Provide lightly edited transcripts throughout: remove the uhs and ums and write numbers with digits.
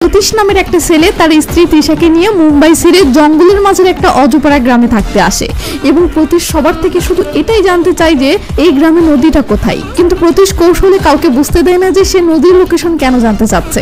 প্রতীশ নামের একটা ছেলে তার স্ত্রী তৃষাকে নিয়ে মুম্বাই ছেড়ে জঙ্গলের মাঝের একটা অজপাড়া গ্রামে থাকতে আসে এবং প্রতীশ সবার থেকে শুধু এটাই জানতে চায় যে এই গ্রামে নদীটা কোথায়, কিন্তু প্রতীশ কৌশলে কাউকে বুঝতে দেয় না যে সে নদীর লোকেশন কেন জানতে চাচ্ছে।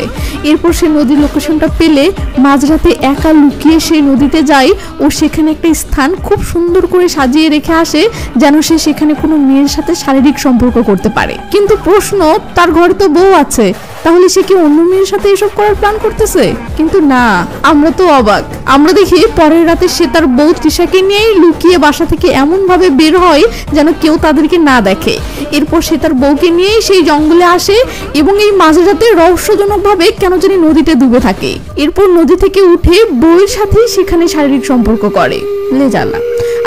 এরপর সে নদীর লোকেশনটা পেলে মাঝরাতে একা লুকিয়ে সেই নদীতে যায় ও সেখানে একটা স্থান খুব সুন্দর করে সাজিয়ে রেখে আসে যেন সে সেখানে কোনো মেয়ের সাথে শারীরিক সম্পর্ক করতে পারে। কিন্তু প্রশ্ন, তার ঘরে তো বউ আছে, তাহলে সে কি অন্য মেয়ের সাথে এসব করার প্ল্যান করতেছে? কিন্তু না, আমরা তো অবাক। আমরা দেখি পরের রাতে সে তার বউ তৃষাকে নিয়েই লুকিয়ে বাসা থেকে এমন ভাবে বের হয় যেন কেউ তাদেরকে না দেখে। এরপর সে তার বউকে নিয়েই সেই জঙ্গলে আসে এবং এই মাঝরাতে রহস্যজনক ভাবে কেন জানি নদীতে ডুবে থাকে। এরপর নদী থেকে উঠে বউয়ের সাথে সেখানে শারীরিক সম্পর্ক করে। লে জ্বালা।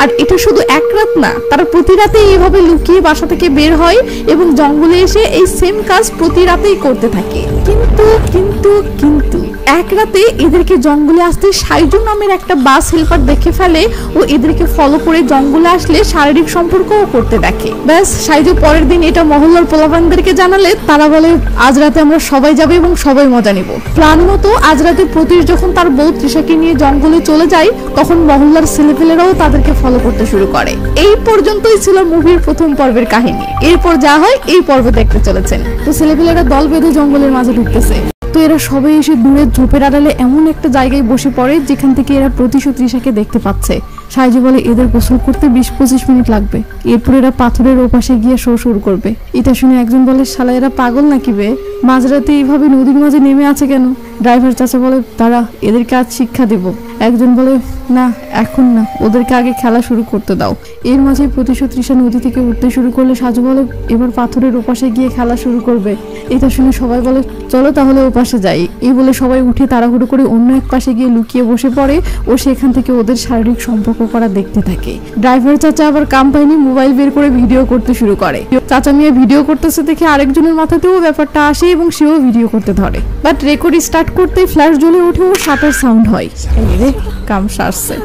আর এটা শুধু এক রাত না, তারা প্রতি রাতে এইভাবে লুকিয়ে বাসা থেকে বের হয় এবং জঙ্গলে এসে এই সেম কাজ প্রতি রাতেই করতে থাকে। কিন্তু কিন্তু কিন্তু এক রাতে এদেরকে জঙ্গলে আসতে সাইজু নামের একটা বাস হেল্পার দেখে ফেলে ও এদেরকে ফলো করে জঙ্গলে আসলে শারীরিক সম্পর্কও করতে দেখে। ব্যাস, সাইজু পরের দিন এটা মহল্লার পোলাপানদেরকে জানালে তারা বলে আজ রাতে আমরা সবাই যাবো এবং সবাই মজা নিব। প্ল্যান মতো আজ রাতে প্রতীশ যখন তার বউ তৃষাকে নিয়ে জঙ্গলে চলে যায় তখন মহল্লার ছেলেপেলেরাও তাদেরকে ফলো করতে শুরু করে। এই পর্যন্তই ছিল মুভির প্রথম পর্বের কাহিনী। এরপর যা হয় এই পর্ব দেখতে চলেছেন। তো ছেলেপেলেরা দল বেঁধে জঙ্গলের মাঝে ঢুকতেছে। তো এরা সবাই এসে দূরের ঝোপের আড়ালে এমন একটা জায়গায় বসে পড়ে যেখান থেকে এরা প্রতীশ ও তৃষাকে দেখতে পাচ্ছে। সাইজু বলে এদের গোসল করতে 20-25 মিনিট লাগবে, এরপর এরা পাথরের ওপাশে গিয়ে শো শুরু করবে। এটা শুনে একজন বলে শালা এরা পাগল নাকি বে, মাঝরাতে এইভাবে নদীর মাঝে নেমে আছে কেন? ড্রাইভার চাচা বলে তারা এদেরকে আজ শিক্ষা দেব। একজন বলে না এখন না, ওদেরকে আগে খেলা শুরু করতে দাও। এর মাঝে প্রতীশ ও তৃষা নদী থেকে উঠতে শুরু করলে সাজু বলে এবার পাথরের ওপাশে গিয়ে খেলা শুরু করবে। এটা শুনে সবাই বলে চলো তাহলে ওপাশে যাই। এই বলে সবাই উঠে তাড়াহুড়ো করে অন্য এক পাশে গিয়ে লুকিয়ে বসে পড়ে ও সেখান থেকে ওদের শারীরিক সম্পর্ক করা দেখতে থাকে। ড্রাইভার চাচা আবার কাম পায়নি, মোবাইল বের করে ভিডিও করতে শুরু করে। চাচা মেয়ে ভিডিও করতেছে দেখে আরেকজনের মাথাতেও ব্যাপারটা আসে এবং সেও ভিডিও করতে ধরে। বাট রেকর্ড স্টার্ট করতে ফ্ল্যাশ জ্বলে ওঠে ও শাটার সাউন্ড হয়। কাম সারছে।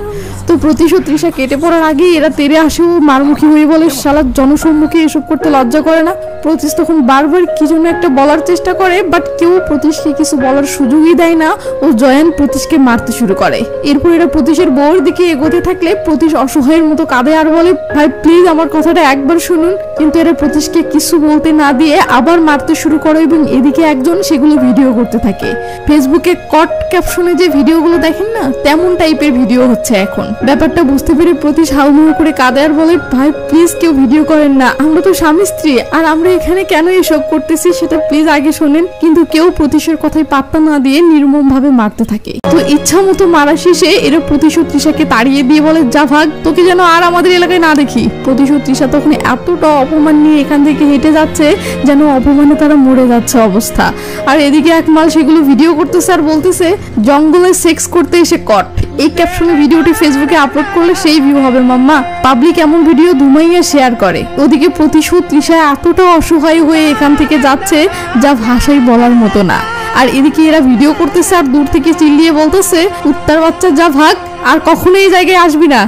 তো প্রতীশ ও তৃষা কেটে পড়ার আগেই এরা তেড়ে আসে ও মারমুখী হয়ে বলে শালা জনসম্মুখে এসব করতে লজ্জা করে না? প্রতীশ তখন বারবার কি জন্য একটা বলার চেষ্টা করে বাট কেউ প্রতীশকে কিছু বলার সুযোগই দেয় না ও জয়ান প্রতীশকে মারতে শুরু করে। এরপর এরা প্রতীশের বউয়ের দিকে এগোতে থাকলে প্রতীশ অসহায়ের মতো কাঁদে আর বলে ভাই প্লিজ আমার কথাটা একবার শুনুন। কিন্তু এরা প্রতীশকে কিছু বলতে না দিয়ে আবার মারতে শুরু করে এবং এদিকে একজন সেগুলো ভিডিও করতে থাকে। ফেসবুকে কট ক্যাপশনে যে ভিডিওগুলো দেখেন না তেমন টাইপের ভিডিও হচ্ছে এখন। ব্যাপারটা বুঝতে পেরে প্রতীশ হাউমাউ করে কাঁদে আর বলে ভাই প্লিজ কেউ ভিডিও করেন না, আমরা তো স্বামী স্ত্রী আর আমরা এখানে কেন এসব করতেছি সেটা প্লিজ আগে শোনেন। কিন্তু কেউ প্রতীশের কথায় পাত্তা না দিয়ে নির্মম ভাবে মারতে থাকে। তো ইচ্ছা মতো মারা শেষে এরা প্রতীশ ও তৃষাকে তাড়িয়ে দিয়ে বলে যা ভাগ, তোকে যেন আর আমাদের এলাকায় না দেখি। প্রতীশ ও তৃষা তখন এতটা অপমান নিয়ে এখান থেকে হেঁটে যাচ্ছে যেন অপমানে তারা মরে যাচ্ছে অবস্থা। আর এদিকে এক মাল সেগুলো ভিডিও করতেছে আর বলতেছে জঙ্গলে সেক্স করতে এসে কট। এই ক্যাপশনে ভিডিওটি ফেসবুকে আপলোড করলে সেই ভিউ হবে মাম্মা। পাবলিক এমন ভিডিও ধুমাইয়া শেয়ার করে। ওদিকে প্রতীশ ও তৃষা এতটা অসহায় হয়ে এখান থেকে যাচ্ছে যা ভাষায় বলার মতো না। আর এদিকে এরা ভিডিও করতেছে আর দূর থেকে চিল্লিয়ে বলতেছে উত্তর বাচ্চা যা ভাগ, আর কখনো এই জায়গায় আসবি না।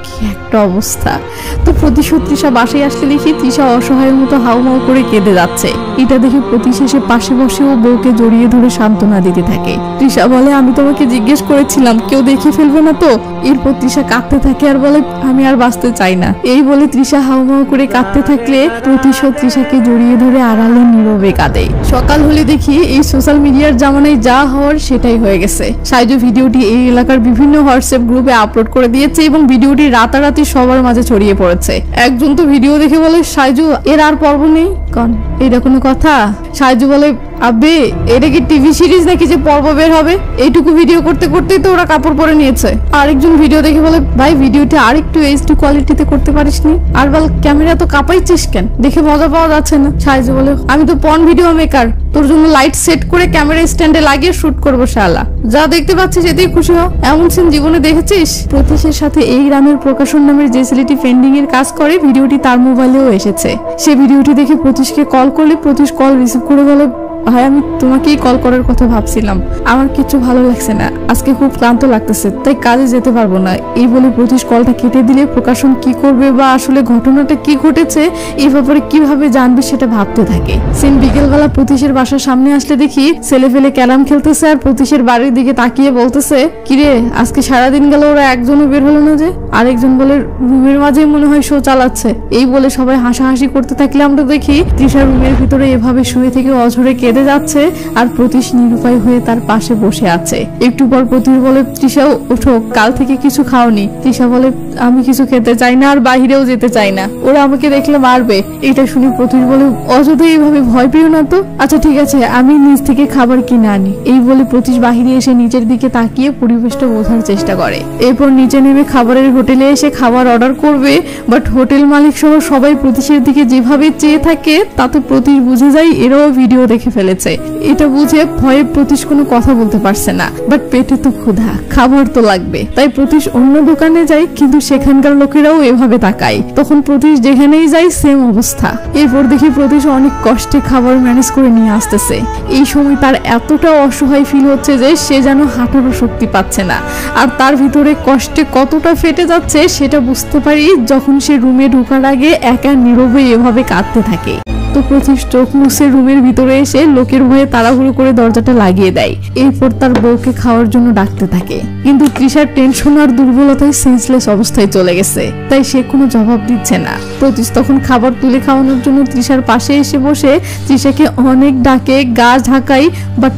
কি একটা অবস্থা। তো প্রতীশ ও তৃষা বাসায় আসলে দেখি তৃষা অসহায়ের মতো হাউমাউ করে কেঁদে যাচ্ছে। এটা দেখে প্রতীশ এসে পাশে বসে ও বউকে জড়িয়ে ধরে সান্ত্বনা দিতে থাকে। তৃষা বলে আমি তোমাকে জিজ্ঞেস করেছিলাম কেউ দেখে ফেলবে না তো? এরপর তৃষা কাঁদতে থাকে আর বলে আমি আর বাঁচতে চাই না। এই বলে তৃষা হাউমাউ করে কাঁদতে থাকলে প্রতীশ ও তৃষাকে জড়িয়ে ধরে আড়ালে নীরবে কাঁদে। সকাল হলে দেখি এই সোশ্যাল মিডিয়ার জামানায় যা হওয়ার সেটাই হয়ে গেছে। সাইজু ভিডিওটি এই এলাকার বিভিন্ন হোয়াটসঅ্যাপ গ্রুপে আপলোড করে দিয়েছে এবং ভিডিওটি রাতারাতি সবার মাঝে ছড়িয়ে পড়েছে। একজন তো ভিডিও দেখে বলে সাইজু এর আর পর্ব নেই। এটা কোনো কথা? সাইজু বলে আবে এটা কি টিভি সিরিজ নাকি যে পর্ব বের হবে? এইটুকু ভিডিও করতে করতেই তো ওরা কাপড় পরে নিয়েছে। আরেকজন ভিডিও দেখে বলে ভাই ভিডিওটা আরেকটু এইচডি কোয়ালিটিতে করতে পারিসনি? আর বল ক্যামেরা তো কাঁপাইছিস কেন, দেখে মজা পাওয়া যাচ্ছে না। সাইজু বলে আমি তো পর্ন ভিডিও মেকার, তোর জন্য লাইট সেট করে ক্যামেরা স্ট্যান্ডে লাগিয়ে শুট করবো শালা। যা দেখতে পাচ্ছিস এতেই খুশি হ। এমন সিন জীবনে দেখেছিস? প্রতীশের সাথে এই গ্রামের প্রকাশন নামের যে ছেলেটি পেন্ডিং এর কাজ করে ভিডিওটি তার মোবাইলেও এসেছে। সে ভিডিওটি দেখে প্রতীশকে কল করলে প্রতীশ কল রিসিভ করে বলে ভাই আমি তোমাকেই কল করার কথা ভাবছিলাম, আমার কিছু ভালো লাগছে না, আজকে খুব ক্লান্ত লাগতেছে, তাই কাজে যেতে পারবো না। এই বলে প্রতীশ কলটা কেটে দিলে প্রকাশন কি করবে বা আসলে ঘটনাটা কি ঘটেছে এই ব্যাপারে কিভাবে জানবে সেটা ভাবতে থাকে। সিন বিকেলবেলা প্রতীশের বাসার সামনে আসলে দেখি ছেলে ফেলে ক্যারাম খেলতেছে আর প্রতীশের বাড়ির দিকে তাকিয়ে বলতেছে, কিরে আজকে সারাদিন গেল ওরা একজনও বের হলো না যে? আরেকজন বলে রুমের মাঝে মনে হয় শো চালাচ্ছে। এই বলে সবাই হাসাহাসি করতে থাকলে আমরা দেখি তৃষা রুমের ভিতরে এভাবে শুয়ে থেকে অঝরে কেঁদে যাচ্ছে আর প্রতীশ নিরুপায় হয়ে তার পাশে বসে আছে। একটু পর প্রতীশ বলে, তৃষা ওঠো, কাল থেকে কিছু খাওনি। তৃষা বলে, আমি কিছু খেতে চাই না আর বাহিরেও যেতে চাই না, ওরা আমাকে দেখলে মারবে। এটা শুনে প্রতীশ বলে, অযথা এইভাবে ভয় পেও না তো, আচ্ছা ঠিক আছে আমি নিজ থেকে খাবার কিনে আনি। এই বলে প্রতীশ বাহিরে এসে নিচের দিকে তাকিয়ে পরিবেশটা বোঝার চেষ্টা করে। এরপর নিচে নেমে খাবারের হোটেলে এসে খাবার অর্ডার করবে, বাট হোটেল মালিক সহ সবাই প্রতীশের দিকে যেভাবে চেয়ে থাকে তাতে প্রতীশ বুঝে যায় এরাও ভিডিও দেখে ফেলেছে। এটা বুঝে ভয়ে প্রতীশ কোনো কথা বলতে পারছে না, বাট পেটে তো ক্ষুধা, খাবার তো লাগবে। তাই প্রতীশ অন্য দোকানে যায়, কিন্তু সেখানকার লোকেরাও এভাবে তাকায়। তখন প্রতীশ যেখানেই যায় সেম অবস্থা। এরপর দেখি প্রতীশ অনেক কষ্টে খাবার ম্যানেজ করে নিয়ে আসতেছে। এই সময় তার এতটা অসহায় ফিল হচ্ছে যে সে যেন হাঁটারও শক্তি পাচ্ছে না, আর তার ভিতরে কষ্টে কতটা ফেটে যাচ্ছে সেটা বুঝতে পারি যখন সে রুমে ঢোকার আগে একা নীরবে এভাবে কাঁদতে থাকে। তো প্রতীশ চোখ মুছে রুমের ভিতরে এসে লোকের ভয়ে তাড়াহুড়ো করে দরজাটা লাগিয়ে দেয়। এরপর তার বউকে খাওয়ার জন্য ডাকতে থাকে, কিন্তু তৃষার টেনশন আর দুর্বলতায় সেন্সলেস অবস্থায় চলে গেছে, তাই সে কোনো জবাব দিচ্ছে না। প্রতীশ তখন খাবার তুলে খাওয়ানোর জন্য তৃষার পাশে এসে বসে তৃষাকে অনেক ডাকে, গা ঢাকায়, বাট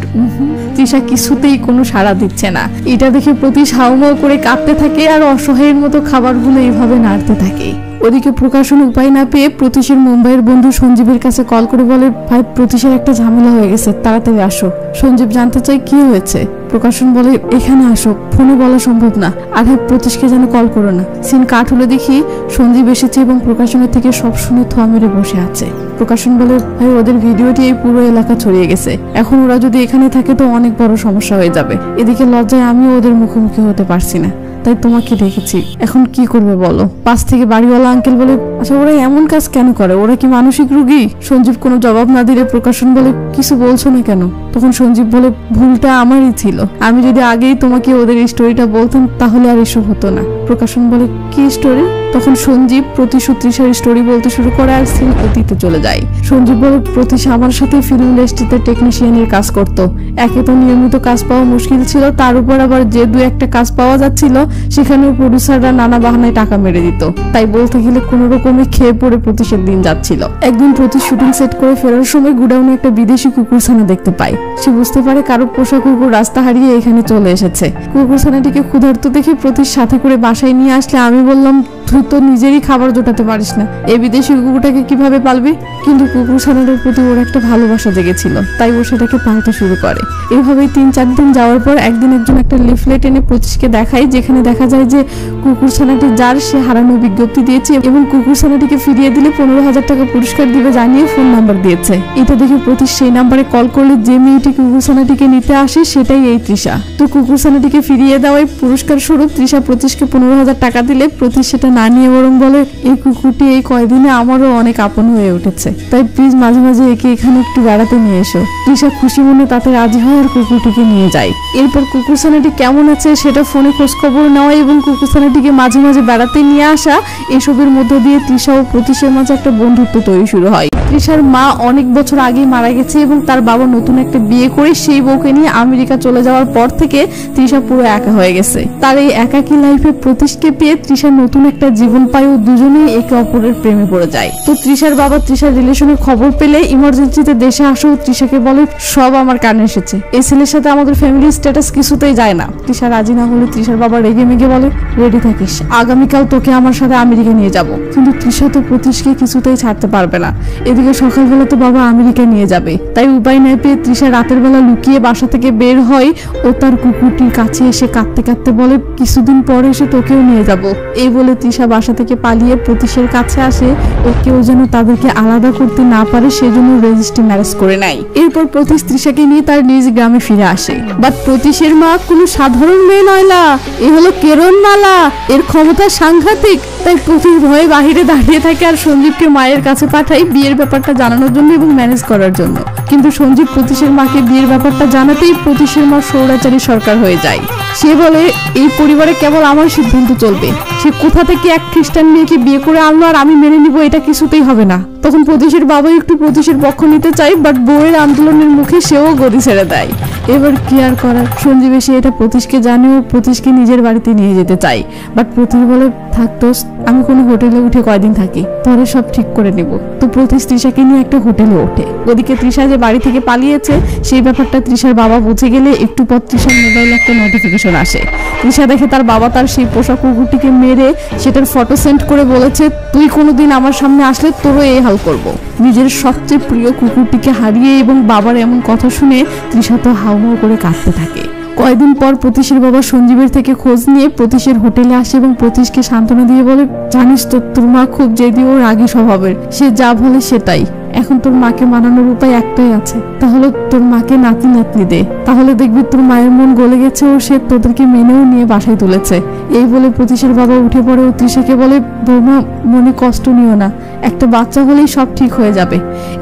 তৃষা কিছুতেই কোনো সাড়া দিচ্ছে না। এটা দেখে প্রতীশ হাউমাউ করে কাঁদতে থাকে আর অসহায়ের মতো খাবারগুলো এইভাবে নাড়তে থাকে। ওদিকে প্রকাশন উপায় না পেয়ে প্রতীশের মুম্বাইয়ের বন্ধু সঞ্জীবের কাছে কল করে বলে, ভাই প্রতীশের একটা ঝামেলা হয়ে গেছে, তাড়াতাড়ি আসো। সঞ্জীব জানতে চাই কি হয়েছে। প্রকাশন বলে, এখানে আসো, ফোনে বলা সম্ভব না, আর হ্যাঁ প্রতীশকে যেন কল করো না। সিন কাট হলে দেখি সঞ্জীব এসেছে এবং প্রকাশনের থেকে সব শুনে থোয়া মেরে বসে আছে। প্রকাশন বলে, ভাই ওদের ভিডিওটি এই পুরো এলাকা ছড়িয়ে গেছে, এখন ওরা যদি এখানে থাকে তো অনেক বড় সমস্যা হয়ে যাবে। এদিকে লজ্জায় আমিও ওদের মুখোমুখি হতে পারছি না, তাই তোমাকে ডেকেছি, এখন কি করবে বলো। পাশ থেকে বাড়িওয়ালা আঙ্কেল বলে, আচ্ছা ওরা এমন কাজ কেন করে, ওরা কি মানসিক রোগী? সঞ্জীব কোনো জবাব না দিলে প্রকাশন বলে, কিছু বলছো না কেন? তখন সঞ্জীব বলে, ভুলটা আমারই ছিল, আমি যদি আগেই তোমাকে ওদের স্টোরিটা বলতাম তাহলে আর এসব হতো না। প্রকাশন বলে, কি স্টোরি? তখন সঞ্জীব প্রতীশ তৃষার স্টোরি বলতে শুরু করে আর সিন অতীতে চলে যায়। সঞ্জীব বলে, প্রতীশ আমার সাথে ফিল্ম ইন্ডাস্ট্রিতে টেকনিশিয়ানের কাজ করতো, একে তো নিয়মিত কাজ পাওয়া মুশকিল ছিল, তার উপর আবার যে দু একটা কাজ পাওয়া যাচ্ছিল সেখানেও প্রডিউসাররা নানা বাহানায় টাকা মেরে দিত, তাই বলতে গেলে কোনো রকমে খেয়ে পড়ে প্রতীশের দিন যাচ্ছিল। একদিন প্রতীশ শুটিং সেট করে ফেরার সময় গুডাউনে একটা বিদেশি কুকুরছানা দেখতে পায়। সে বুঝতে পারে কারো পোষা কুকুর রাস্তা হারিয়ে এখানে চলে এসেছে। কুকুরছানাটিকে ক্ষুধার্ত দেখে প্রতীশ সাথে করে বাসায় নিয়ে আসলে আমি বললাম, তুই তো নিজেরই খাবার জোটাতে পারিস না, এই বিদেশি কুকুরটাকে কিভাবে পালবি? কিন্তু কুকুরছানাটার প্রতি ওর একটা ভালোবাসা জেগেছিল, তাই ও সেটাকে পালতে শুরু করে। এভাবেই 3-4 দিন যাওয়ার পর একদিন একজন একটা লিফলেট এনে প্রতীশকে দেখায়, যেখানে দেখা যায় যে কুকুরছানাটি যার সে হারানো বিজ্ঞপ্তি দিয়েছে এবং কুকুরছানাটিকে ফিরিয়ে দিলে 15,000 টাকা পুরস্কার দিবে জানিয়ে ফোন নাম্বার দিয়েছে। এটা দেখে প্রতীশ সেই নাম্বারে কল করলে যে মেয়েটি কুকুরছানাটিকে নিতে আসে সেটাই এই তৃষা। তো কুকুরছানাটিকে ফিরিয়ে দেওয়ায় পুরস্কার স্বরূপ তৃষা প্রতীশকে 15,000 টাকা দিলে প্রতীশ সেটা না নিয়ে বরং বলে, এই কুকুরটি এই কয়দিনে আমারও অনেক আপন হয়ে উঠেছে, তাই প্লিজ মাঝে মাঝে একে এখানে একটু বেড়াতে নিয়ে এসো। তৃষা খুশি মনে তাতে রাজি হয় আর কুকুরটিকে নিয়ে যায়। এরপর কুকুরছানাটি কেমন আছে সেটা ফোনে খোঁজ খবর নেওয়া এবং কুকুরছানাটিকে মাঝে মাঝে বেড়াতে নিয়ে আসা, এসবের মধ্য দিয়ে তৃষা ও প্রতীশের মাঝে একটা বন্ধুত্ব তৈরি শুরু হয়। তৃষার মা অনেক বছর আগেই মারা গেছে এবং তার বাবা নতুন একটা বিয়ে করে সেই বউকে নিয়ে আমেরিকা চলে যাওয়ার পর থেকে তৃষা পুরো একা হয়ে গেছে। তার এই একাকী লাইফে প্রতীশকে পেয়ে তৃষা নতুন একটা জীবন পায় ও দুজনেই একে অপরের প্রেমে পড়ে যায়। তো তৃষার বাবা তৃষার রিলেশনের খবর পেলে ইমার্জেন্সিতে দেশে আসো তৃষাকে বলে, সব আমার কানে এসেছে, এই ছেলের সাথে আমাদের ফ্যামিলির স্ট্যাটাস কিছুতেই যায় না। তৃষা রাজি না হলে তৃষার বাবা রেগে মেগে বলে, রেডি থাকিস, আগামীকাল তোকে আমার সাথে আমেরিকা নিয়ে যাব। কিন্তু তৃষা তো প্রতীশকে কিছুতেই ছাড়তে পারবে না। এদিকে সকালবেলা তো বাবা আমেরিকা নিয়ে যাবে, তাই উপায় না পেয়ে তৃষা রাতের বেলা লুকিয়ে বাসা থেকে বের হয় ও তার কুকুরটির কাছে এসে কাঁদতে কাঁদতে বলে, কিছুদিন পরে এসে তোকেও নিয়ে যাব। এই বলে তৃষা বাসা থেকে পালিয়ে প্রতীশের কাছে আসে ও কেউ যেন তাদেরকে আলাদা করতে না পারে সেজন্য রেজিস্ট্রি ম্যারেজ করে নেয়। এরপর প্রতীশ তৃষাকে নিয়ে তার নিজ গ্রামে ফিরে আসে। বাট প্রতীশের মা কোনো সাধারণ মেয়ে নয়লা, এ হলো কেরণমালা, এর ক্ষমতা সাংঘাতিক। তাই প্রতি ভয়ে বাহিরে দাঁড়িয়ে থাকে আর সঞ্জীবকে মায়ের কাছে পাঠায় বিয়ের ব্যাপারটা জানানোর জন্য এবং ম্যানেজ করার জন্য। কিন্তু সঞ্জীব প্রতীশের মাকে বিয়ের ব্যাপারটা জানাতেই প্রতীশের মা স্বৈরাচারী সরকার হয়ে যায়। সে বলে এই পরিবারে কেবল আমার সিদ্ধান্ত চলবে। সে কোথা থেকে এক খ্রিস্টান মেয়েকে বিয়ে করে আনলো আর আমি মেনে নিব, এটা কিছুতেই হবে না। তখন প্রতীশের বাবা একটু প্রতীশের পক্ষ নিতে চায়, বাট বউয়ের আন্দোলনের মুখে সেও গদি ছেড়ে দেয়। এবার কি আর করার, সঞ্জীব এসে এটা প্রতীশকে জানে ও প্রতীশকে নিজের বাড়িতে নিয়ে যেতে চাই। বাট প্রতীশ বলে থাক দোস্ত, আমি কোনো হোটেলে উঠে কয়দিন থাকি, পরে সব ঠিক করে নেব। তো প্রতীশ তৃষাকে নিয়ে একটা হোটেলে ওঠে। ওদিকে তৃষা যে বাড়ি থেকে পালিয়েছে সেই ব্যাপারটা তৃষার বাবা বুঝে গেলে একটু পর তৃষার মোবাইলে একটা নোটিফিকেশন আসে। তৃষা দেখে তার বাবা তার সেই পোষা কুকুরটিকে মেরে সেটার ফটো সেন্ড করে বলেছে, তুই কোনোদিন আমার সামনে আসলে তোরও এই হাল করব। নিজের সবচেয়ে প্রিয় কুকুরটিকে হারিয়ে এবং বাবার এমন কথা শুনে তৃষা তো হাউমাউ করে কাঁদতে থাকে। কয়েকদিন পর প্রতীশের বাবা সঞ্জীবের থেকে খোঁজ নিয়ে প্রতীশের হোটেলে আসে এবং প্রতীশকে সান্ত্বনা দিয়ে বলে, জানিস তো তোর মা খুব জেদি ও রাগী স্বভাবের, সে যা বলে সেটাই। এখন তোর মাকে মানানোর উপায় একটাই আছে, তাহলে তোর মাকে নাতি নাতনি দে, তাহলে দেখবি তোর মায়ের মন গলে গেছে ও সে তোদেরকে মেনেও নিয়ে বাসায় তুলেছে। এই বলে প্রতীশের বাবা উঠে পড়ে ও তৃষাকে বলে, বৌমা মনে কষ্ট নিও না, একটা বাচ্চা হলেই সব ঠিক হয়ে যাবে।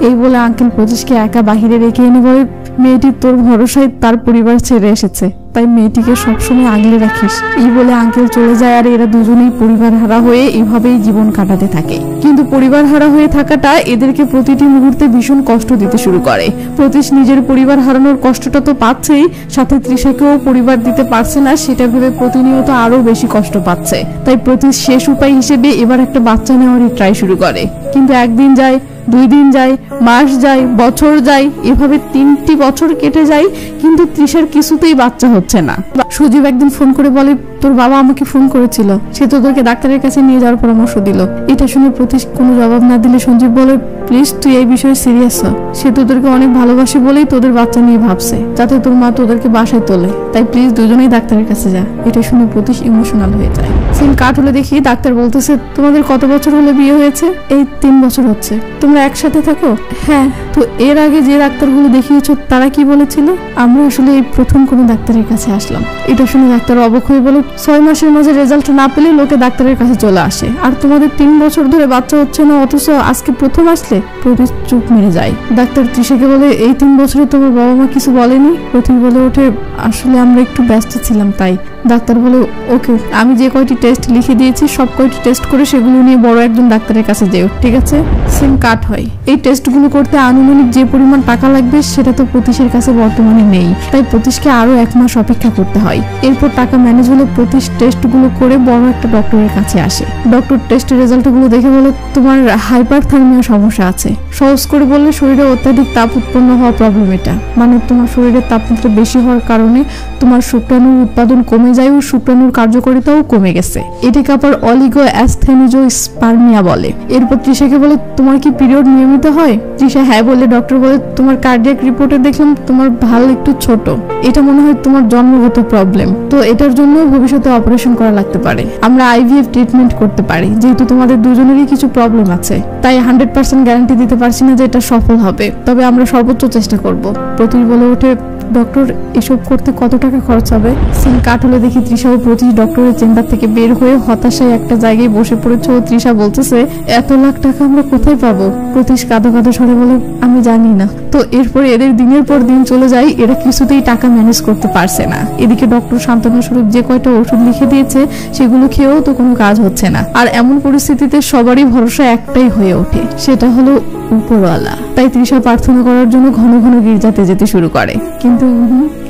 এই বলে আঙ্কেল প্রতীশকে একা বাহিরে রেখে এনে বলে, মেয়েটি তোর ভরসায় তার পরিবার ছেড়ে এসেছে, তাই মেয়েটিকে সবসময় আগলে রাখিস। এই বলে আঙ্কেল চলে যায় আর এরা দুজনেই পরিবার হারা হয়ে এভাবেই জীবন কাটাতে থাকে। কিন্তু পরিবার হারা হয়ে থাকাটা এদেরকে প্রতিটি মুহূর্তে ভীষণ কষ্ট দিতে শুরু করে। প্রতীশ নিজের পরিবার হারানোর কষ্টটা তো পাচ্ছেই, সাথে তৃষাকেও পরিবার দিতে পারছে না, সেটা ভেবে প্রতিনিয়ত আরো বেশি কষ্ট পাচ্ছে। তাই প্রতীশ শেষ উপায় হিসেবে এবার একটা বাচ্চা নেওয়ারই ট্রাই শুরু করে। কিন্তু একদিন যায়, 2 দিন যায়, মাস যায়, বছর যায়, এভাবে 3টি বছর কেটে যায়, কিন্তু তৃষার কিছুতেই বাচ্চা হচ্ছে না। সজীব একদিন ফোন করে বলে, তোর বাবা আমাকে ফোন করেছিল, সে তোদেরকে ডাক্তারের কাছে নিয়ে যাওয়ার পরামর্শ দিল। এটা শুনে প্রতীশ কোনো জবাব না দিলে সঞ্জীব বলে, প্লিজ তুই এই বিষয়ে সিরিয়াস হ, সে তোদেরকে অনেক ভালোবাসে বলেই তোদের বাচ্চা নিয়ে ভাবছে, যাতে তোর মা তোদেরকে বাসায় তোলে, তাই প্লিজ দুজনেই ডাক্তারের কাছে যা। এটা শুনে প্রতীশ ইমোশনাল হয়ে যায়। সিন কাট হলে দেখি ডাক্তার বলতেছে, তোমাদের কত বছর হলে বিয়ে হয়েছে? এই 3 বছর হচ্ছে। তোমরা একসাথে থাকো? হ্যাঁ। তো এর আগে যে ডাক্তারগুলো দেখিয়েছো তারা কি বলেছিল? আমরা আসলে এই প্রথম কোনো ডাক্তারের কাছে আসলাম। এটা শুনে ডাক্তার অবাক হয়ে বলে, 6 মাসের মাঝে রেজাল্ট না পেলে লোকে ডাক্তারের কাছে চলে আসে, আর তোমাদের 3 বছর ধরে বাচ্চা হচ্ছে না, অথচ আজকে প্রথম আসলে? প্রতীশ চুপ মেরে যায়। ডাক্তার তৃষাকে বলে, এই 3 বছরে তোমার বাবা মা কিছু বলেনি? প্রতীশ বলে ওঠে, আসলে আমরা একটু ব্যস্ত ছিলাম তাই। ডাক্তার বলে, ওকে, আমি যে কয়টি টেস্ট লিখে দিয়েছি সব কয়টি টেস্ট করে সেগুলো নিয়ে বড় একজন ডাক্তারের কাছে যেও, ঠিক আছে? সিম কাট হয়। এই টেস্টগুলো করতে আনুমানিক যে পরিমাণ টাকা লাগবে সেটা তো প্রতীশের কাছে বর্তমানে নেই, তাই প্রতীশকে আরো 1 মাস অপেক্ষা করতে হয়। এরপর টাকা ম্যানেজ হলে প্রতীশ টেস্টগুলো করে বড় একটা ডক্টরের কাছে আসে। ডক্টর টেস্টের রেজাল্টগুলো দেখে বলে, তোমার হাইপারথার্মিয়া সমস্যা আছে। সহজ করে বললে শরীরে অত্যাধিক তাপ উৎপন্ন হওয়া প্রবলেম এটা, মানে তোমার শরীরের তাপমাত্রা বেশি হওয়ার কারণে তোমার শুক্রাণুর উৎপাদন কমে যায় ও শুক্রাণুর কার্যকারিতাও কমে গেছে। এটাকে আবার অলিগো অ্যাসথেনিজোস্পার্মিয়া বলে। এরপর তৃষাকে বলে, তোমার কি পিরিয়ড নিয়মিত হয়? তৃষা হ্যাঁ বলে ডক্টর বলে, তোমার কার্ডিয়াক রিপোর্টে দেখলাম তোমার ভাল একটু ছোট, এটা মনে হয় তোমার জন্মগত প্রবলেম, তো এটার জন্য ভবিষ্যতে অপারেশন করা লাগতে পারে। আমরা আইভিএফ ট্রিটমেন্ট করতে পারি, যেহেতু তোমাদের দুজনেরই কিছু প্রবলেম আছে, তাই 100% গ্যারান্টি দিতে পারছি না যে এটা সফল হবে, তবে আমরা সর্বোচ্চ চেষ্টা করব। প্রতীশ বলে ওঠে, ডক্টর এসব করতে কত টাকা খরচ হবে? সিন কাট হলে দেখি তৃষা ও প্রতীশ ডক্টরের চেম্বার থেকে বের হয়ে হতাশায় একটা জায়গায় বসে পড়েছে ও তৃষা বলতেছে, এত লাখ টাকা আমরা কোথায় পাবো? প্রতীশ কাঁদো কাঁদো স্বরে বলে, আমি জানি না। তো এরপরে এদের দিনের পর দিন চলে যায়, এরা কিছুতেই টাকা ম্যানেজ করতে পারছে না। এদিকে ডক্টর সান্ত্বনা স্বরূপ যে কয়টা ওষুধ লিখে দিয়েছে সেগুলো খেয়েও তো কোনো কাজ হচ্ছে না। আর এমন পরিস্থিতিতে সবারই ভরসা একটাই হয়ে ওঠে, সেটা হলো উপরওয়ালা। তাই তৃষা প্রার্থনা করার জন্য ঘন ঘন গির্জাতে যেতে শুরু করে, কিন্তু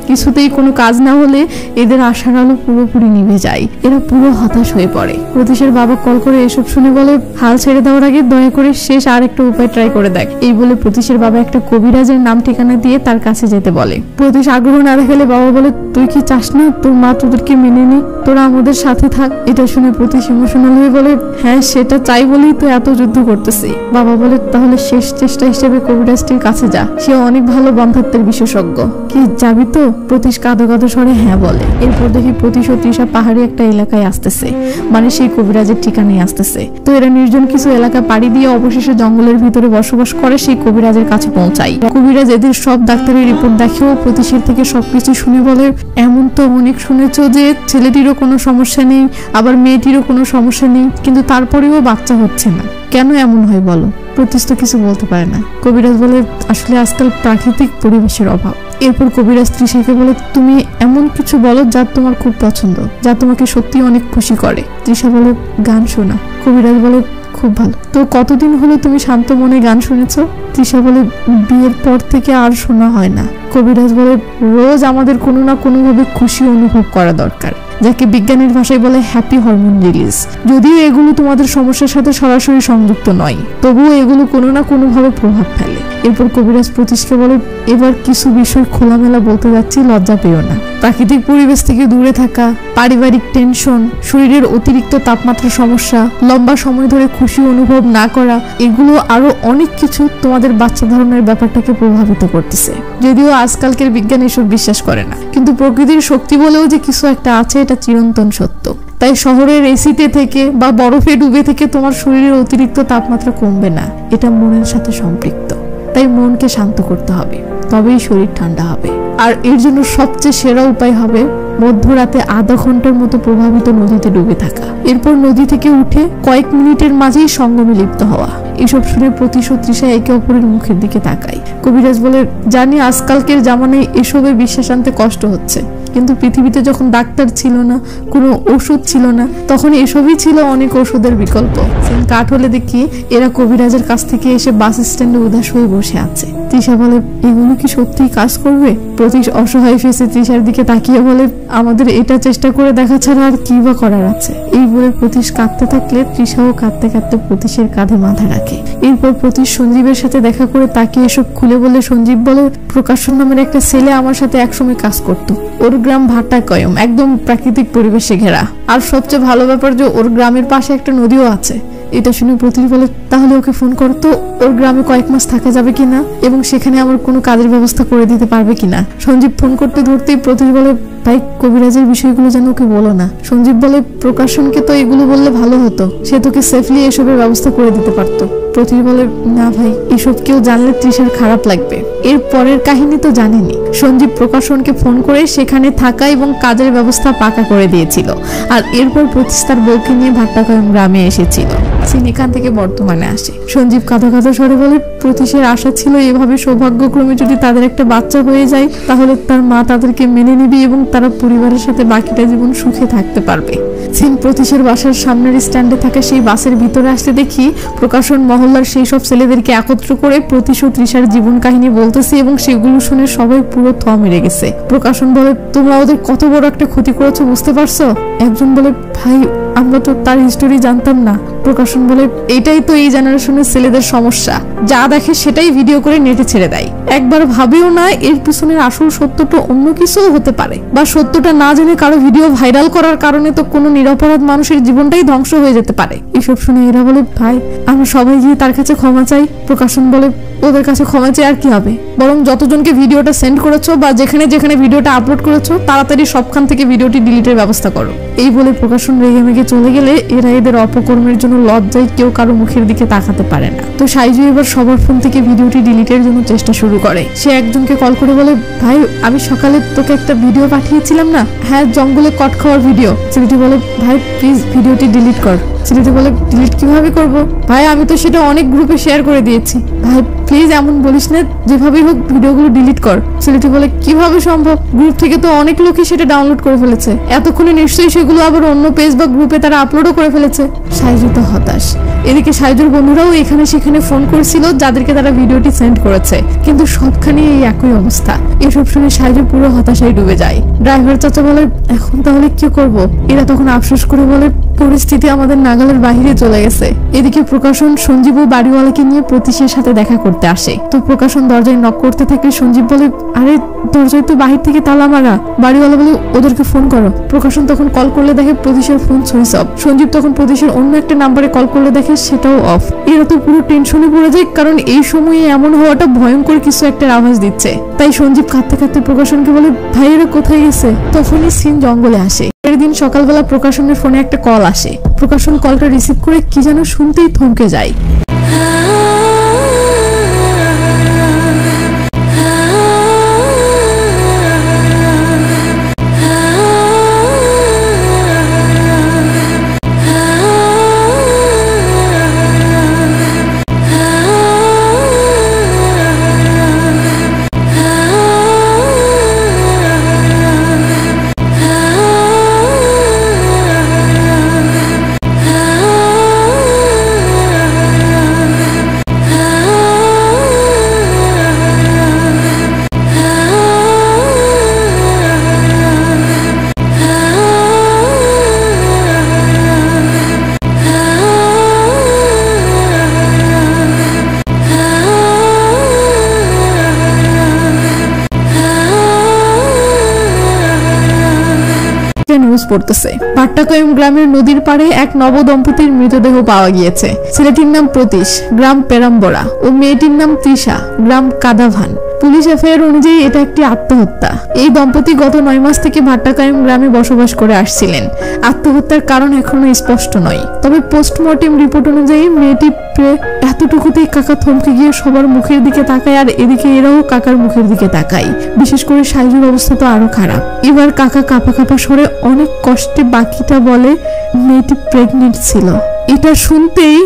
কিছুতেই কোনো কাজ না হলে এদের আশার আলো পুরোপুরি নিভে যায়। এরা পুরো হতাশ হয়ে পড়ে। প্রতীশের বাবা কল করে এসব শুনে বলে, হাল ছেড়ে দেওয়ার আগে দয়া করে শেষ আর একটা উপায় ট্রাই করে দেখ। এই বলে প্রতীশের বাবা একটা কবিরাজের নাম ঠিকানা দিয়ে তার কাছে যেতে বলে। প্রতীশ আগ্রহ না দেখালে বাবা বলে, তুই কি চাস না তোর মা তোদেরকে মেনে নে, তোরা আমাদের সাথে থাক? এটা শুনে প্রতীশ ইমোশনাল হয়ে বলে, হ্যাঁ সেটা চাই বলেই তো এত যুদ্ধ করতেছি। বাবা বলে, তাহলে শেষ চেষ্টা হিসেবে কবিরাজটির কাছে যা, সে অনেক ভালো বন্ধাত্বের বিশেষজ্ঞ। কি যাবি তো? প্রতীশ কাঁদো কাঁদো স্বরে হ্যাঁ বলে। এরপর দেখি প্রতীশ ও তৃষা পাহাড়ি একটা এলাকায় আসতেছে, মানে সেই কবিরাজের ঠিকানায় আসতেছে। তো এরা নির্জন কিছু এলাকা পাড়ি দিয়ে অবশেষে জঙ্গলের ভিতরে বসবাস করে সেই কবিরাজের কাছে পৌঁছায়। কবিরাজ এদের সব ডাক্তারের রিপোর্ট দেখেও প্রতিশের থেকে সবকিছু শুনে বলে, এমন তো অনেক শুনেছ যে ছেলেটিরও কোনো সমস্যা নেই, আবার মেয়েটিরও কোনো সমস্যা নেই, কিন্তু তারপরেও বাচ্চা হচ্ছে না, কেন এমন হয় বলো? প্রতিশ তো কিছু বলতে পারে না। কবিরাজ বলে, আসলে আজকাল প্রাকৃতিক পরিবেশের অভাব। এরপর কবিরাজ তৃষাকে বলে, তুমি এমন কিছু বলো যা তোমার খুব পছন্দ, যা তোমাকে সত্যি অনেক খুশি করে। তৃষা বলে, গান শোনা। কবিরাজ বলে, খুব ভালো। তো কতদিন হলো তুমি শান্ত মনে গান শুনেছো? তৃষা বলে, বিয়ের পর থেকে আর শোনা হয় না। কবিরাজ বলে, রোজ আমাদের কোনো না কোনোভাবে খুশি অনুভব করা দরকার, যাকে বিজ্ঞানের ভাষায় বলে হ্যাপি হরমোন রিলিজ। যদিও এগুলো তোমাদের সমস্যার সাথে সরাসরি সংযুক্ত নয়, তবুও এগুলো কোনো না কোনোভাবে প্রভাব ফেলে। এরপর কবিরাজ প্রতিশকে বলে, এবার কিছু বিষয় খোলামেলা বলতে যাচ্ছি, লজ্জা পেও না। প্রাকৃতিক পরিবেশ থেকে দূরে থাকা, পারিবারিক টেনশন, শরীরের অতিরিক্ত তাপমাত্রার সমস্যা, লম্বা সময় ধরে খুশি অনুভব না করা, এগুলো আরো অনেক কিছু তোমাদের বাচ্চা ধারণের ব্যাপারটাকে প্রভাবিত করতেছে। যদিও আজকালকের বিজ্ঞান এসব বিশ্বাস করে না, কিন্তু প্রকৃতির শক্তি বলেও যে কিছু একটা আছে, এটা চিরন্তন সত্য। তাই শহরের এসিতে থেকে বা বরফে ডুবে থেকে তোমার শরীরের অতিরিক্ত তাপমাত্রা কমবে না, এটা মনের সাথে সম্পৃক্ত। তাই মনকে শান্ত করতে হবে, তবেই শরীর ঠান্ডা হবে। আর এর জন্য সবচেয়ে সেরা উপায় হবে মধ্যরাতে আধা ঘন্টার মতো প্রভাবিত নদীতে ডুবে থাকা, এরপর নদী থেকে উঠে কয়েক মিনিটের মাঝেই সঙ্গমে লিপ্ত হওয়া। এসব শুনে প্রতিশ ও তৃষা একে অপরের মুখের দিকে তাকায়। কবিরাজ বলে, জানি আজকালকের জামানায় এসবে বিশ্বাস আনতে কষ্ট হচ্ছে, কিন্তু পৃথিবীতে যখন ডাক্তার ছিল না, কোনো ওষুধ ছিল না, তখন এসবই ছিল অনেক ওষুধের বিকল্প। কাঠ হলে দেখি এরা কবিরাজের কাছ থেকে এসে বাস স্ট্যান্ডে উদাস হয়ে বসে আছে। তৃষা বলে, এগুলো কি সত্যিই কাজ করবে? প্রতীশ অসহায় ফেসে তৃষার দিকে তাকিয়ে বলে, আমাদের এটা চেষ্টা করে দেখা ছাড়া আর কি বা করার আছে। এই বলে প্রতীশ কাঁদতে থাকলে তৃষাও কাঁদতে কাঁদতে প্রতীশের কাঁধে মাথা রাখে। এরপর প্রতীশ সঞ্জীবের সাথে দেখা করে তাকে এসব খুলে বলে, সঞ্জীব বলে, প্রকাশন নামের একটা ছেলে আমার সাথে একসময় কাজ করতো। ওর গ্রাম ভাটাকয়ম, একদম প্রাকৃতিক পরিবেশে ঘেরা। আর সবচেয়ে ভালো ব্যাপার যে ওর গ্রামের পাশে একটা নদীও আছে। এটা শুনে প্রতীশ বলে, তাহলে ওকে ফোন করতো, ওর গ্রামে কয়েক মাস থাকা যাবে কিনা এবং সেখানে আমার কোনো কাজের ব্যবস্থা করে দিতে পারবে কিনা। সঞ্জীব ফোন করতে ধরতেই প্রতীশ বলে, ভাই কবিরাজের বিষয়গুলো যেন ওকে বলো না। সঞ্জীব বলে, প্রকাশনকে তো এগুলো বললে ভালো হতো, সে তোকে সেফলি এসবের ব্যবস্থা করে দিতে পারতো। প্রতীশ বলে, না ভাই, এসব কেউ জানলে তৃষার খারাপ লাগবে। এর পরের কাহিনী তো জানেনি। সঞ্জীব প্রকাশনকে ফোন করে সেখানে থাকা এবং কাজের ব্যবস্থা পাকা করে দিয়েছিল, আর এরপর প্রতীশ তার বউকে নিয়ে ভাট্টাকয়ম গ্রামে এসেছিল। এখান থেকে বর্তমানে আসে। সঞ্জীব কাঁদা কাঁদা স্বরে বলে, প্রতীশের আশা ছিল এভাবে সৌভাগ্যক্রমে যদি তাদের একটা বাচ্চা হয়ে যায়, তাহলে তার মা তাদেরকে মেনে নিবে এবং তারা পরিবারের সাথে বাকিটা জীবন সুখে থাকতে পারবে। প্রতীশের বাসার সামনের স্ট্যান্ডে থাকা সেই বাসের ভিতরে আসতে দেখি প্রকাশন মহল্লার সেই সব ছেলেদেরকে একত্র করে প্রতীশ ও তৃষার জীবন কাহিনী বলতেছে এবং সেগুলো শুনে সবাই পুরো থ মেরে গেছে। প্রকাশন বলে, তোমরা ওদের কত বড় একটা ক্ষতি করেছো বুঝতে পারছো? একজন বলে, ভাই আমরা তো তার হিস্টোরি জানতাম না। প্রকাশন বলে, এটাই তো এই জেনারেশনের ছেলেদের সমস্যা, যা দেখে সেটাই ভিডিও করে নেটে ছেড়ে দেয়, একবার ভাবেও না এর পিছনের আসল সত্যটা অন্য কিছুও হতে পারে, বা সত্যটা না জেনে কারো ভিডিও ভাইরাল করার কারণে তো কোনো নিরপরাধ মানুষের জীবনটাই ধ্বংস হয়ে যেতে পারে। এসব শুনে এরা বলে, ভাই আমরা সবাই গিয়ে তার কাছে ক্ষমা চাই। প্রকাশন বলে, ওদের কাছে ক্ষমা চাই আর কি হবে, বরং যতজনকে ভিডিওটা সেন্ড করেছো বা যেখানে যেখানে ভিডিওটা আপলোড করেছো তাড়াতাড়ি সবখান থেকে ভিডিওটি ডিলিটের ব্যবস্থা করো। এই বলে প্রকাশন রেগে মেগে চলে গেলে এরা এদের অপকর্মের জন্য লজ্জায় কেউ কারো মুখের দিকে তাকাতে পারে না। তো সাইজু এবার সবার ফোন থেকে ভিডিওটি ডিলিটের জন্য চেষ্টা শুরু করে। সে একজনকে কল করে বলে, ভাই আমি সকালে তোকে একটা ভিডিও পাঠিয়েছিলাম না, হ্যাঁ জঙ্গলে কট খাওয়ার ভিডিও। ছেলেটি বলে, ভাই প্লিজ ভিডিওটি ডিলিট কর। ছেলেটি বলে, ডিলিট কিভাবে করব? ভাই আমি তো সেটা অনেক গ্রুপে শেয়ার করে দিয়েছি। ভাই প্লিজ এমন বলিস না, যেভাবেই হোক ভিডিওগুলো ডিলিট কর। ছেলেটি বলে, কিভাবে সম্ভব? গ্রুপ থেকে তো অনেক লোকই সেটা ডাউনলোড করে ফেলেছে, এতক্ষণে নিশ্চয়ই সেগুলো আবার অন্য পেজ বা গ্রুপে তারা আপলোডও করে ফেলেছে। সাইজু তো হতাশ। এদিকে সাইজুর বন্ধুরাও এখানে সেখানে ফোন করছিল যাদেরকে তারা ভিডিওটি সেন্ড করেছে, কিন্তু সবখানে এই একই অবস্থা। এসব শুনে সাইজু পুরো হতাশায় ডুবে যায়। ড্রাইভার চাচা বলে, এখন তাহলে কি করব? এরা তখন আফসোস করে বলে, পরিস্থিতি আমাদের নাগালের বাহিরে চলে গেছে। এদিকে প্রকাশন সঞ্জীব ও বাড়িওয়ালাকে নিয়ে প্রতীশের সাথে দেখা করতে আসে। তো প্রকাশন দরজায় নক করতে থাকে। সঞ্জীব বলে, আরে দরজায় তো বাহির থেকে তালা মারা। বাড়িওয়ালা বলে, ওদেরকে ফোন করো। প্রকাশন তখন কল করলে দেখে প্রতীশের ফোন সুইচ অফ। সঞ্জীব তখন প্রতীশের অন্য একটা নাম্বারে কল করলে দেখে সেটাও অফ। এরা তো পুরো টেনশনে পড়ে যায়, কারণ এই সময়ে এমন হওয়াটা ভয়ঙ্কর কিছু একটা আভাস দিচ্ছে। তাই সঞ্জীব কাঁদতে কাঁদতে প্রকাশনকে বলে, ভাই এরা কোথায় গেছে? তখনই সিন জঙ্গলে আসে। পরের দিন সকালবেলা প্রকাশনের ফোনে একটা কল আসে। প্রকাশন কলটা রিসিভ করে কি যেন শুনতেই থমকে যায়। মিডিয়া নিউজ পড়তেছে। ভাট্টাকয়েম গ্রামের নদীর পাড়ে এক নবদম্পতির মৃতদেহ পাওয়া গিয়েছে। ছেলেটির নাম প্রতীশ, গ্রাম পেরাম্বরা, ও মেয়েটির নাম তৃষা, গ্রাম কাদাভান। পুলিশ এফআইআর অনুযায়ী এটা একটি আত্মহত্যা। এই দম্পতি গত 9 মাস থেকে ভাট্টাকয়েম গ্রামে বসবাস করে আসছিলেন। আত্মহত্যার কারণ এখনো স্পষ্ট নয়, তবে পোস্টমর্টেম রিপোর্ট অনুযায়ী মেয়েটি এতটুকুতেই কাকা থমকে গিয়ে সবার মুখের দিকে তাকায়, আর এদিকে এরাও কাকার মুখের দিকে তাকায়। বিশেষ করে সাইজুর অবস্থা তো আরো খারাপ। এবার কাকা কাঁপা কাঁপা স্বরে অনেক কষ্টে বাকিটা বলে মেয়েটি প্রেগনেন্ট ছিল। এটা শুনতেই